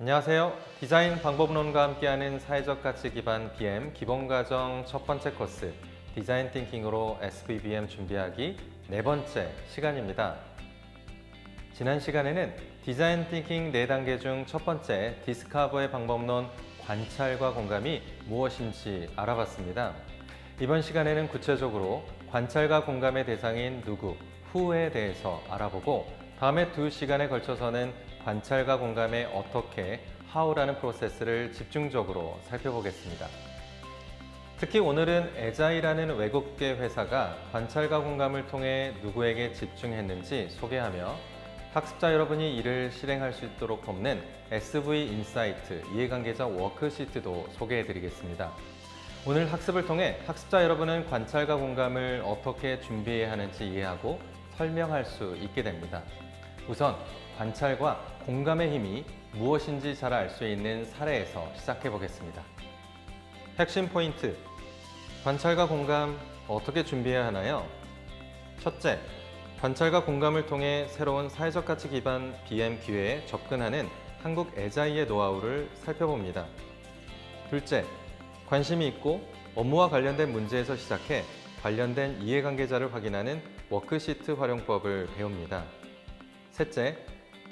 안녕하세요. 디자인 방법론과 함께하는 사회적 가치 기반 BM 기본과정 첫 번째 코스 디자인 띵킹으로 SVBM 준비하기 네 번째 시간입니다. 지난 시간에는 디자인 띵킹 4단계 중 첫 번째 디스커버의 방법론 관찰과 공감이 무엇인지 알아봤습니다. 이번 시간에는 구체적으로 관찰과 공감의 대상인 누구, who에 대해서 알아보고 다음에 두 시간에 걸쳐서는 관찰과 공감에 어떻게 how라는 프로세스를 집중적으로 살펴보겠습니다. 특히 오늘은 에자이라는 외국계 회사가 관찰과 공감을 통해 누구에게 집중했는지 소개하며 학습자 여러분이 이를 실행할 수 있도록 돕는 SV 인사이트 이해관계자 워크시트도 소개해 드리겠습니다. 오늘 학습을 통해 학습자 여러분은 관찰과 공감을 어떻게 준비해야 하는지 이해하고 설명할 수 있게 됩니다. 우선 관찰과 공감의 힘이 무엇인지 잘 알 수 있는 사례에서 시작해 보겠습니다. 핵심 포인트, 관찰과 공감 어떻게 준비해야 하나요? 첫째, 관찰과 공감을 통해 새로운 사회적 가치 기반 BM 기회에 접근하는 한국 에자이의 노하우를 살펴봅니다. 둘째, 관심이 있고 업무와 관련된 문제에서 시작해 관련된 이해관계자를 확인하는 워크시트 활용법을 배웁니다. 셋째,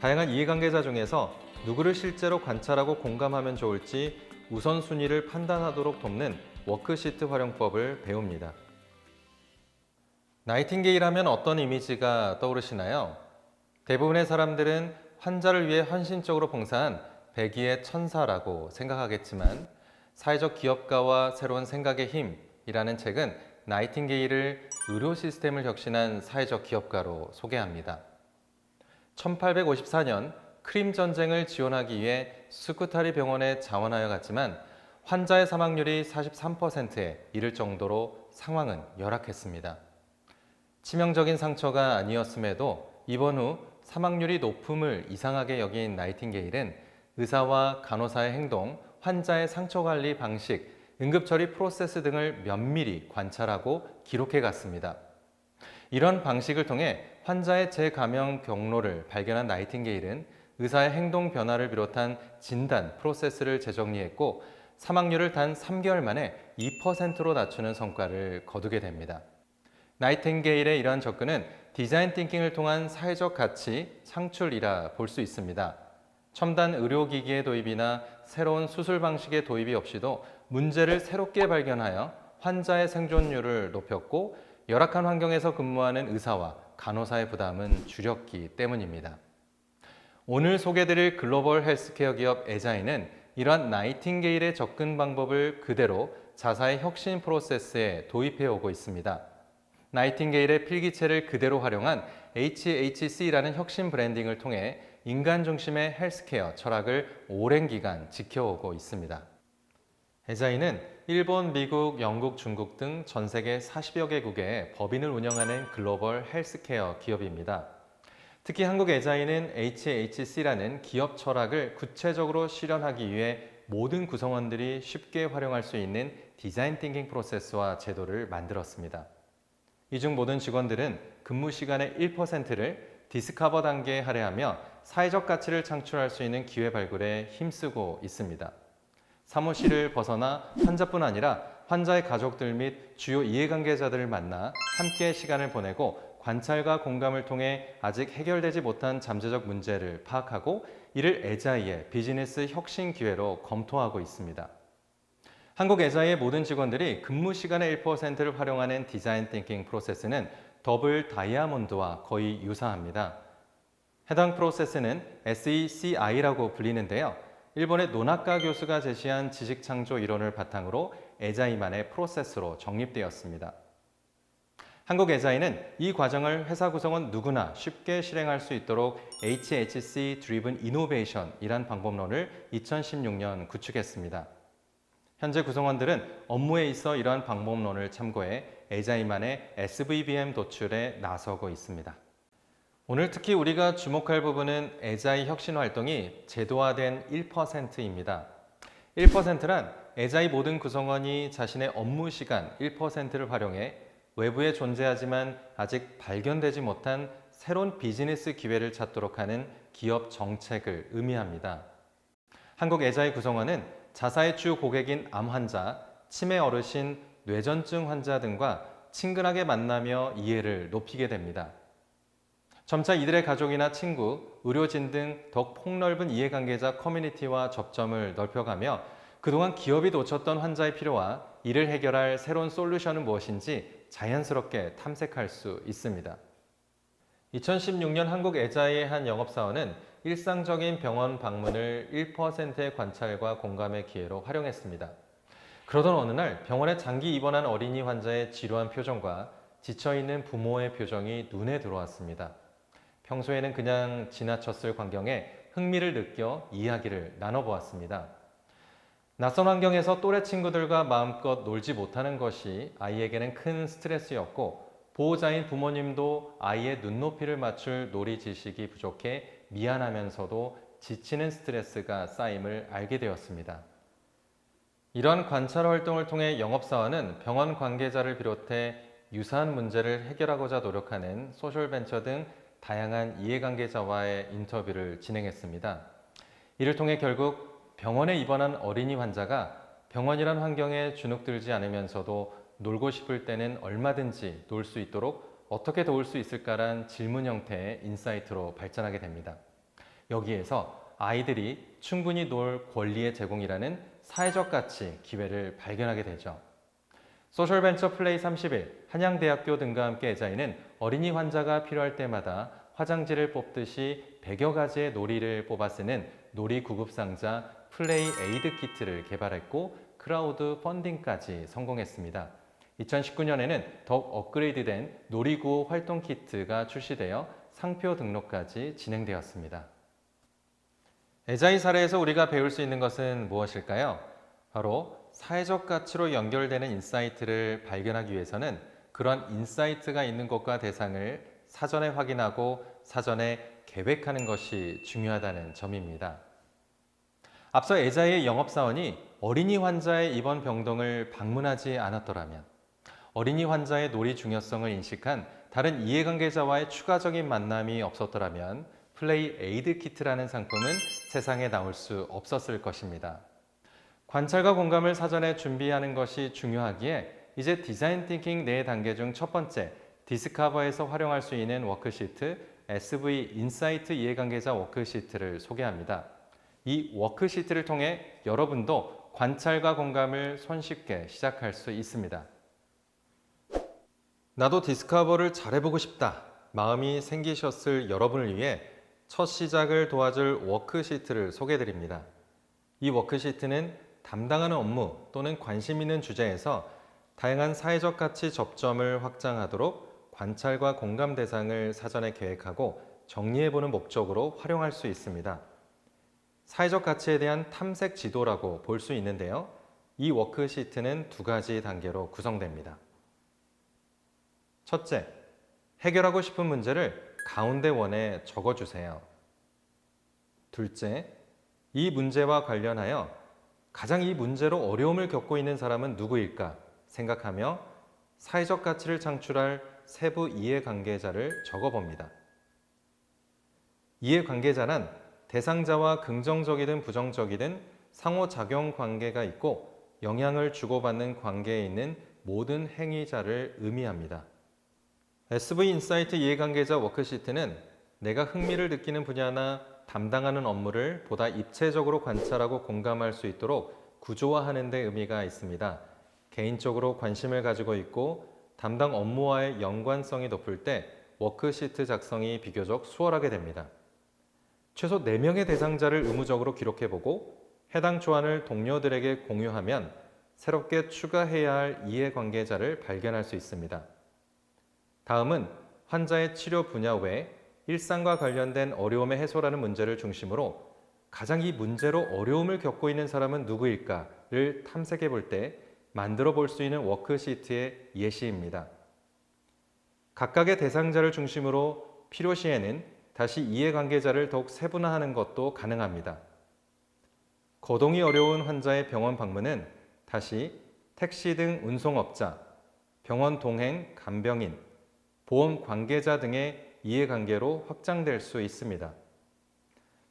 다양한 이해관계자 중에서 누구를 실제로 관찰하고 공감하면 좋을지 우선순위를 판단하도록 돕는 워크시트 활용법을 배웁니다. 나이팅게일 하면 어떤 이미지가 떠오르시나요? 대부분의 사람들은 환자를 위해 헌신적으로 봉사한 백의의 천사라고 생각하겠지만 사회적 기업가와 새로운 생각의 힘이라는 책은 나이팅게일을 의료 시스템을 혁신한 사회적 기업가로 소개합니다. 1854년 크림 전쟁을 지원하기 위해 스쿠타리 병원에 자원하여 갔지만 환자의 사망률이 43%에 이를 정도로 상황은 열악했습니다. 치명적인 상처가 아니었음에도 입원 후 사망률이 높음을 이상하게 여긴 나이팅게일은 의사와 간호사의 행동, 환자의 상처 관리 방식, 응급처리 프로세스 등을 면밀히 관찰하고 기록해 갔습니다. 이런 방식을 통해 환자의 재감염 경로를 발견한 나이팅게일은 의사의 행동 변화를 비롯한 진단 프로세스를 재정리했고 사망률을 단 3개월 만에 2%로 낮추는 성과를 거두게 됩니다. 나이팅게일의 이러한 접근은 디자인 띵킹을 통한 사회적 가치 창출이라 볼 수 있습니다. 첨단 의료기기의 도입이나 새로운 수술 방식의 도입이 없이도 문제를 새롭게 발견하여 환자의 생존율을 높였고 열악한 환경에서 근무하는 의사와 간호사의 부담은 줄였기 때문입니다. 오늘 소개드릴 글로벌 헬스케어 기업 에자이는 이러한 나이팅게일의 접근 방법을 그대로 자사의 혁신 프로세스에 도입해 오고 있습니다. 나이팅게일의 필기체를 그대로 활용한 HHC라는 혁신 브랜딩을 통해 인간 중심의 헬스케어 철학을 오랜 기간 지켜오고 있습니다. 에자이는 일본, 미국, 영국, 중국 등 전 세계 40여 개국의 법인을 운영하는 글로벌 헬스케어 기업입니다. 특히 한국 에자이는 HHC라는 기업 철학을 구체적으로 실현하기 위해 모든 구성원들이 쉽게 활용할 수 있는 디자인 띵킹 프로세스와 제도를 만들었습니다. 이 중 모든 직원들은 근무 시간의 1%를 디스커버 단계에 할애하며 사회적 가치를 창출할 수 있는 기회 발굴에 힘쓰고 있습니다. 사무실을 벗어나 환자뿐 아니라 환자의 가족들 및 주요 이해관계자들을 만나 함께 시간을 보내고 관찰과 공감을 통해 아직 해결되지 못한 잠재적 문제를 파악하고 이를 에자이의 비즈니스 혁신 기회로 검토하고 있습니다. 한국 에자이의 모든 직원들이 근무 시간의 1%를 활용하는 디자인 띵킹 프로세스는 더블 다이아몬드와 거의 유사합니다. 해당 프로세스는 SECI라고 불리는데요. 일본의 노나카 교수가 제시한 지식창조 이론을 바탕으로 에자이만의 프로세스로 정립되었습니다. 한국 에자이는 이 과정을 회사 구성원 누구나 쉽게 실행할 수 있도록 HHC Driven Innovation이란 방법론을 2016년 구축했습니다. 현재 구성원들은 업무에 있어 이러한 방법론을 참고해 에자이만의 SVBM 도출에 나서고 있습니다. 오늘 특히 우리가 주목할 부분은 에자이 혁신 활동이 제도화된 1%입니다. 1%란 에자이 모든 구성원이 자신의 업무 시간 1%를 활용해 외부에 존재하지만 아직 발견되지 못한 새로운 비즈니스 기회를 찾도록 하는 기업 정책을 의미합니다. 한국애자의 구성원은 자사의 주 고객인 암 환자, 치매 어르신, 뇌전증 환자 등과 친근하게 만나며 이해를 높이게 됩니다. 점차 이들의 가족이나 친구, 의료진 등 더욱 폭넓은 이해관계자 커뮤니티와 접점을 넓혀가며 그동안 기업이 놓쳤던 환자의 필요와 이를 해결할 새로운 솔루션은 무엇인지 자연스럽게 탐색할 수 있습니다. 2016년 한국애자의 한 영업사원은 일상적인 병원 방문을 1%의 관찰과 공감의 기회로 활용했습니다. 그러던 어느 날 병원에 장기 입원한 어린이 환자의 지루한 표정과 지쳐있는 부모의 표정이 눈에 들어왔습니다. 평소에는 그냥 지나쳤을 광경에 흥미를 느껴 이야기를 나눠보았습니다. 낯선 환경에서 또래 친구들과 마음껏 놀지 못하는 것이 아이에게는 큰 스트레스였고 보호자인 부모님도 아이의 눈높이를 맞출 놀이 지식이 부족해 미안하면서도 지치는 스트레스가 쌓임을 알게 되었습니다. 이러한 관찰 활동을 통해 영업사원은 병원 관계자를 비롯해 유사한 문제를 해결하고자 노력하는 소셜벤처 등 다양한 이해관계자와의 인터뷰를 진행했습니다. 이를 통해 결국 병원에 입원한 어린이 환자가 병원이란 환경에 주눅들지 않으면서도 놀고 싶을 때는 얼마든지 놀 수 있도록 어떻게 도울 수 있을까란 질문 형태의 인사이트로 발전하게 됩니다. 여기에서 아이들이 충분히 놀 권리의 제공이라는 사회적 가치, 기회를 발견하게 되죠. 소셜벤처 플레이 30일, 한양대학교 등과 함께 애자이는 어린이 환자가 필요할 때마다 화장지를 뽑듯이 100여 가지의 놀이를 뽑아 쓰는 놀이 구급상자 플레이 에이드 키트를 개발했고 크라우드 펀딩까지 성공했습니다. 2019년에는 더욱 업그레이드된 놀이구호 활동 키트가 출시되어 상표 등록까지 진행되었습니다. 애자이 사례에서 우리가 배울 수 있는 것은 무엇일까요? 바로 사회적 가치로 연결되는 인사이트를 발견하기 위해서는 그러한 인사이트가 있는 곳과 대상을 사전에 확인하고 사전에 계획하는 것이 중요하다는 점입니다. 앞서 애자이의 영업사원이 어린이 환자의 입원 병동을 방문하지 않았더라면 어린이 환자의 놀이 중요성을 인식한 다른 이해관계자와의 추가적인 만남이 없었더라면 플레이 에이드 키트라는 상품은 세상에 나올 수 없었을 것입니다. 관찰과 공감을 사전에 준비하는 것이 중요하기에 이제 디자인 띵킹 4단계 중 첫 번째 디스커버에서 활용할 수 있는 워크시트 SV 인사이트 이해관계자 워크시트를 소개합니다. 이 워크시트를 통해 여러분도 관찰과 공감을 손쉽게 시작할 수 있습니다. 나도 디스커버를 잘해보고 싶다 마음이 생기셨을 여러분을 위해 첫 시작을 도와줄 워크시트를 소개해드립니다. 이 워크시트는 담당하는 업무 또는 관심 있는 주제에서 다양한 사회적 가치 접점을 확장하도록 관찰과 공감 대상을 사전에 계획하고 정리해보는 목적으로 활용할 수 있습니다. 사회적 가치에 대한 탐색 지도라고 볼 수 있는데요. 이 워크시트는 2가지 단계로 구성됩니다. 첫째, 해결하고 싶은 문제를 가운데 원에 적어주세요. 둘째, 이 문제와 관련하여 가장 이 문제로 어려움을 겪고 있는 사람은 누구일까 생각하며 사회적 가치를 창출할 세부 이해관계자를 적어봅니다. 이해관계자란 대상자와 긍정적이든 부정적이든 상호작용 관계가 있고 영향을 주고받는 관계에 있는 모든 행위자를 의미합니다. SV 인사이트 이해관계자 워크시트는 내가 흥미를 느끼는 분야나 담당하는 업무를 보다 입체적으로 관찰하고 공감할 수 있도록 구조화하는 데 의미가 있습니다. 개인적으로 관심을 가지고 있고 담당 업무와의 연관성이 높을 때 워크시트 작성이 비교적 수월하게 됩니다. 최소 4명의 대상자를 의무적으로 기록해보고 해당 초안을 동료들에게 공유하면 새롭게 추가해야 할 이해관계자를 발견할 수 있습니다. 다음은 환자의 치료 분야 외 일상과 관련된 어려움의 해소라는 문제를 중심으로 가장 이 문제로 어려움을 겪고 있는 사람은 누구일까를 탐색해 볼 때 만들어 볼 수 있는 워크시트의 예시입니다. 각각의 대상자를 중심으로 필요시에는 다시 이해관계자를 더욱 세분화하는 것도 가능합니다. 거동이 어려운 환자의 병원 방문은 다시 택시 등 운송업자, 병원 동행 간병인, 보험 관계자 등의 이해관계로 확장될 수 있습니다.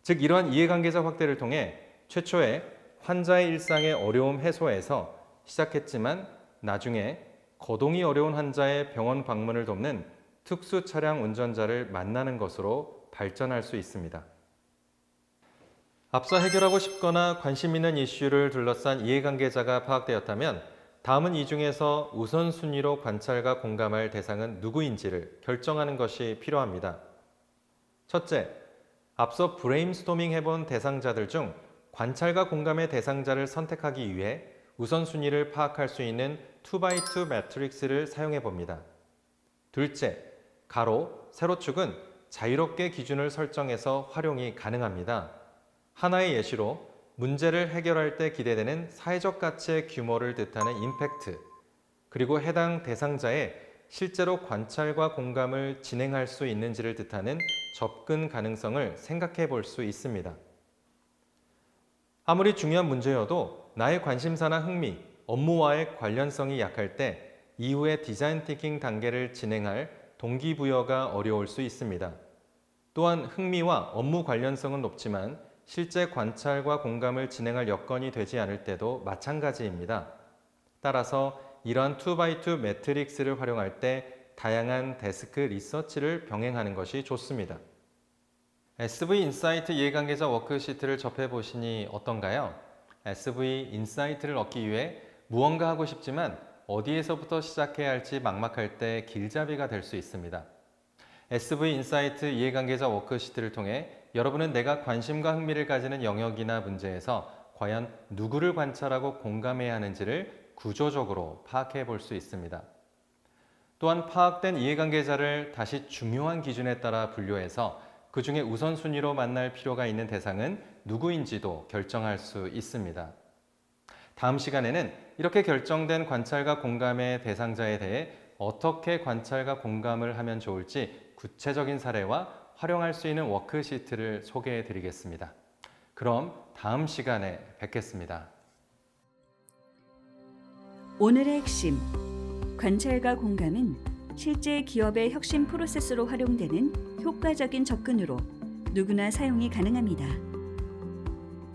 즉 이러한 이해관계자 확대를 통해 최초에 환자의 일상의 어려움 해소에서 시작했지만 나중에 거동이 어려운 환자의 병원 방문을 돕는 특수 차량 운전자를 만나는 것으로 발전할 수 있습니다. 앞서 해결하고 싶거나 관심 있는 이슈를 둘러싼 이해관계자가 파악되었다면 다음은 이 중에서 우선순위로 관찰과 공감할 대상은 누구인지를 결정하는 것이 필요합니다. 첫째, 앞서 브레인스토밍 해본 대상자들 중 관찰과 공감의 대상자를 선택하기 위해 우선순위를 파악할 수 있는 2x2 매트릭스를 사용해 봅니다. 둘째, 가로, 세로축은 자유롭게 기준을 설정해서 활용이 가능합니다. 하나의 예시로 문제를 해결할 때 기대되는 사회적 가치의 규모를 뜻하는 임팩트, 그리고 해당 대상자의 실제로 관찰과 공감을 진행할 수 있는지를 뜻하는 접근 가능성을 생각해 볼 수 있습니다. 아무리 중요한 문제여도 나의 관심사나 흥미, 업무와의 관련성이 약할 때 이후의 디자인 티킹 단계를 진행할 동기부여가 어려울 수 있습니다. 또한 흥미와 업무 관련성은 높지만 실제 관찰과 공감을 진행할 여건이 되지 않을 때도 마찬가지입니다. 따라서 이러한 2x2 매트릭스를 활용할 때 다양한 데스크 리서치를 병행하는 것이 좋습니다. SV 인사이트 이해관계자 워크시트를 접해보시니 어떤가요? SV 인사이트를 얻기 위해 무언가 하고 싶지만 어디에서부터 시작해야 할지 막막할 때 길잡이가 될 수 있습니다. SV 인사이트 이해관계자 워크시트를 통해 여러분은 내가 관심과 흥미를 가지는 영역이나 문제에서 과연 누구를 관찰하고 공감해야 하는지를 구조적으로 파악해 볼 수 있습니다. 또한 파악된 이해관계자를 다시 중요한 기준에 따라 분류해서 그 중에 우선순위로 만날 필요가 있는 대상은 누구인지도 결정할 수 있습니다. 다음 시간에는 이렇게 결정된 관찰과 공감의 대상자에 대해 어떻게 관찰과 공감을 하면 좋을지 구체적인 사례와 활용할 수 있는 워크시트를 소개해 드리겠습니다. 그럼 다음 시간에 뵙겠습니다. 오늘의 핵심, 관찰과 공감은 실제 기업의 혁신 프로세스로 활용되는 효과적인 접근으로 누구나 사용이 가능합니다.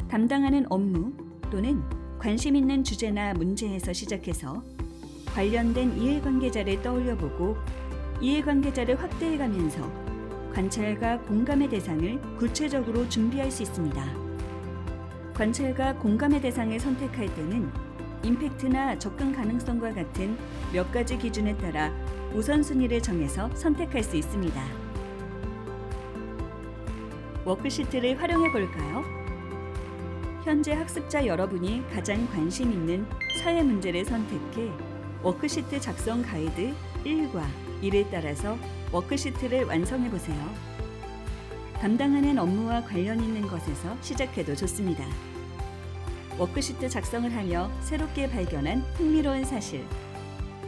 담당하는 업무 또는 관심 있는 주제나 문제에서 시작해서 관련된 이해관계자를 떠올려보고 이해관계자를 확대해가면서 관찰과 공감의 대상을 구체적으로 준비할 수 있습니다. 관찰과 공감의 대상을 선택할 때는 임팩트나 접근 가능성과 같은 몇 가지 기준에 따라 우선순위를 정해서 선택할 수 있습니다. 워크시트를 활용해 볼까요? 현재 학습자 여러분이 가장 관심 있는 사회 문제를 선택해 워크시트 작성 가이드 1과 2를 따라서 워크시트를 완성해 보세요. 담당하는 업무와 관련 있는 것에서 시작해도 좋습니다. 워크시트 작성을 하며 새롭게 발견한 흥미로운 사실,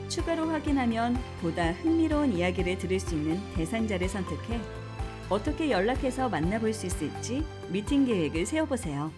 추가로 확인하면 보다 흥미로운 이야기를 들을 수 있는 대상자를 선택해 어떻게 연락해서 만나볼 수 있을지 미팅 계획을 세워보세요.